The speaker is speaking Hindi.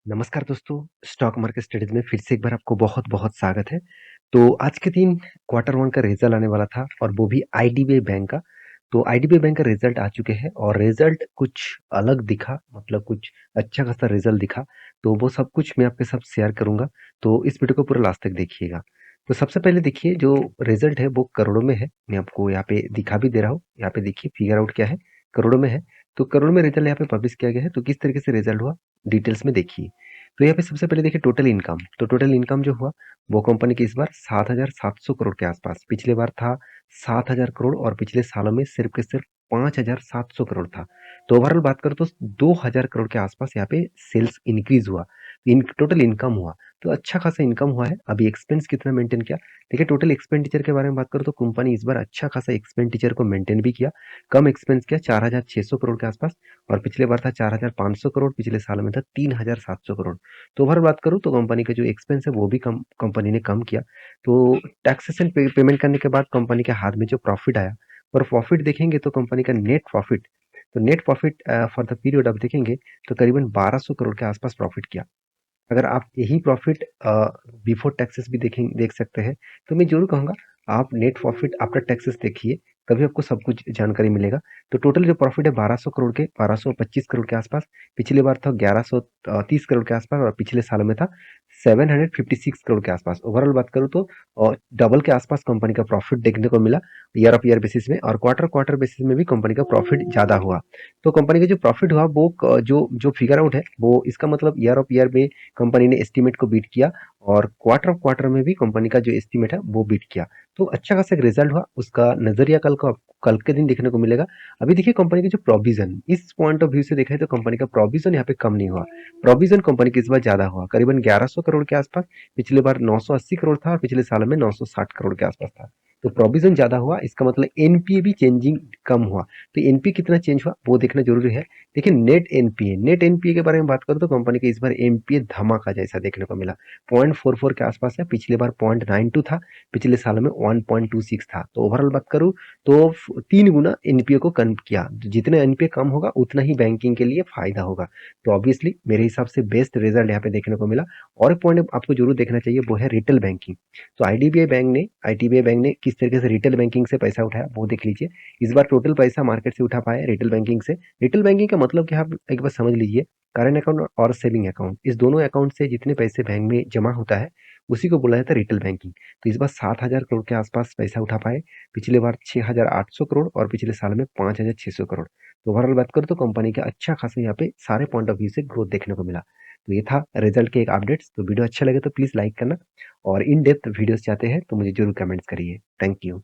नमस्कार दोस्तों, स्टॉक मार्केट स्टडीज में फिर से एक बार आपको बहुत-बहुत स्वागत है। तो आज के दिन क्वार्टर 1 का रिज़ल्ट आने वाला था और वो भी आईडीबीआई बैंक का। तो आईडीबीआई बैंक का रिज़ल्ट आ चुके हैं और रिज़ल्ट कुछ अलग दिखा, मतलब कुछ अच्छा खासा रिज़ल्ट दिखा। तो वो सब कुछ मैं आपके साथ शेयर करूँगा, तो इस वीडियो को पूरा लास्ट तक देखिएगा। तो सबसे पहले देखिए जो रिज़ल्ट है वो करोड़ों में है। मैं आपको यहाँ पे दिखा भी दे रहा हूँ। यहाँ पे देखिए फिगर आउट क्या है, करोड़ों में है। तो करोड़ों में रिज़ल्ट यहाँ पे पब्लिश किया गया है। तो किस तरीके से रिज़ल्ट हुआ, डिटेल्स में देखिए। तो यहाँ पे सबसे पहले देखिए टोटल इनकम। तो टोटल इनकम जो हुआ वो कंपनी की इस बार 7,700 करोड़ के आसपास। पिछले बार था 7,000 करोड़ और पिछले सालों में सिर्फ के सिर्फ 5,700 करोड़ था। तो ओवरऑल बात करो तो 2,000 करोड़ के आसपास यहाँ पे सेल्स इंक्रीज हुआ, इन टोटल इनकम हुआ। तो अच्छा खासा इनकम हुआ है। अभी एक्सपेंस कितना मेंटेन किया, देखिए टोटल एक्सपेंडिचर के बारे में बात करो तो कंपनी इस बार अच्छा खासा एक्सपेंडिचर को मेंटेन भी किया, कम एक्सपेंस किया 4,600 करोड़ के आसपास। और पिछले बार था 4,500 करोड़, पिछले साल में था 3,700 करोड़। तो ओवरऑल बात करूँ तो कंपनी का जो एक्सपेंस है वो भी कम, कंपनी ने कम किया। तो टैक्सेशन पेमेंट करने के बाद कंपनी के हाथ में जो प्रॉफिट आया, और प्रॉफिट देखेंगे तो कंपनी का नेट प्रॉफिट, तो net profit for the period आप देखेंगे तो करीबन 1,200 करोड़ के आसपास प्रॉफिट किया। अगर आप यही प्रॉफिट बिफोर टैक्सेस भी देख सकते हैं, तो मैं जरूर कहूँगा आप नेट प्रॉफिट आफ्टर टैक्सेस देखिए, तभी आपको सब कुछ जानकारी मिलेगा। तो टोटल जो प्रॉफिट है 1,200 करोड़ के, 1,225 करोड़ के आसपास। पिछले बार था 1,130 करोड़ के आसपास और पिछले सालों में था 756 करोड़ के आसपास। ओवरऑल बात करूँ तो डबल के आसपास कंपनी का प्रॉफिट देखने को मिला ईयर ऑफ ईयर बेसिस में, और क्वार्टर क्वार्टर बेसिस में भी कंपनी का प्रॉफिट ज्यादा हुआ। तो कंपनी का जो प्रॉफिट हुआ वो जो जो फिगर आउट है वो, इसका मतलब ईयर ऑफ ईयर में कंपनी ने एस्टीमेट को बीट किया, और क्वार्टर ऑफ क्वार्टर में भी कंपनी का जो एस्टीमेट है वो बीट किया। तो अच्छा खासा एक रिजल्ट हुआ, उसका नजरिया कल के दिन देखने को मिलेगा। अभी देखिए कंपनी का जो प्रोविजन, इस पॉइंट ऑफ व्यू से देखा है तो कंपनी का प्रोविजन यहाँ पे कम नहीं हुआ, प्रोविजन कंपनी की इस बार ज्यादा हुआ, करीबन 1,100 करोड़ के आसपास। पिछले बार 980 करोड़ था और पिछले साल में 960 करोड़ के आसपास था। तो प्रोविजन ज्यादा हुआ, इसका मतलब एनपीए भी चेंजिंग कम हुआ। तो एनपीए कितना चेंज हुआ वो देखना जरूरी है। देखिए नेट एनपीए के बारे में बात करूं तो कंपनी के इस बार एनपीए धमाका जैसा देखने को मिला, 0.44 के आसपास है। पिछले बार 0.92 था, पिछले साल में 1.26 था। तो ओवरऑल बात करूं तो 3 गुना एनपीए को कम किया। जितना एनपीए कम होगा उतना ही बैंकिंग के लिए फायदा होगा। तो ऑब्वियसली मेरे हिसाब से बेस्ट रिजल्ट यहाँ पे देखने को मिला। और एक पॉइंट आपको जरूर देखना चाहिए वो है रिटेल बैंकिंग। तो आईडीबीआई बैंक ने किस तरीके से रिटेल बैंकिंग से पैसा उठाया वो देख लीजिए। इस बार टोटल पैसा मार्केट से उठा पाए रिटेल बैंकिंग से। रिटेल बैंकिंग का मतलब क्या, आप एक बार समझ लीजिए, करंट अकाउंट और सेविंग अकाउंट, इस दोनों अकाउंट से जितने पैसे बैंक में जमा होता है उसी को बोला जाता है रिटेल बैंकिंग। तो इस बार 7,000 करोड़ के आसपास पैसा उठा पाए, पिछले बार 6,800 करोड़ और पिछले साल में 5,600 करोड़। तो ओवरऑल बात करूँ तो कंपनी का अच्छा खासा यहाँ पे सारे पॉइंट ऑफ व्यू से ग्रोथ देखने को मिला। तो ये था रिजल्ट के एक अपडेट्स। तो वीडियो अच्छा लगे तो प्लीज लाइक करना, और इन डेप्थ वीडियोस चाहते हैं तो मुझे जरूर कमेंट्स करिए। Thank you.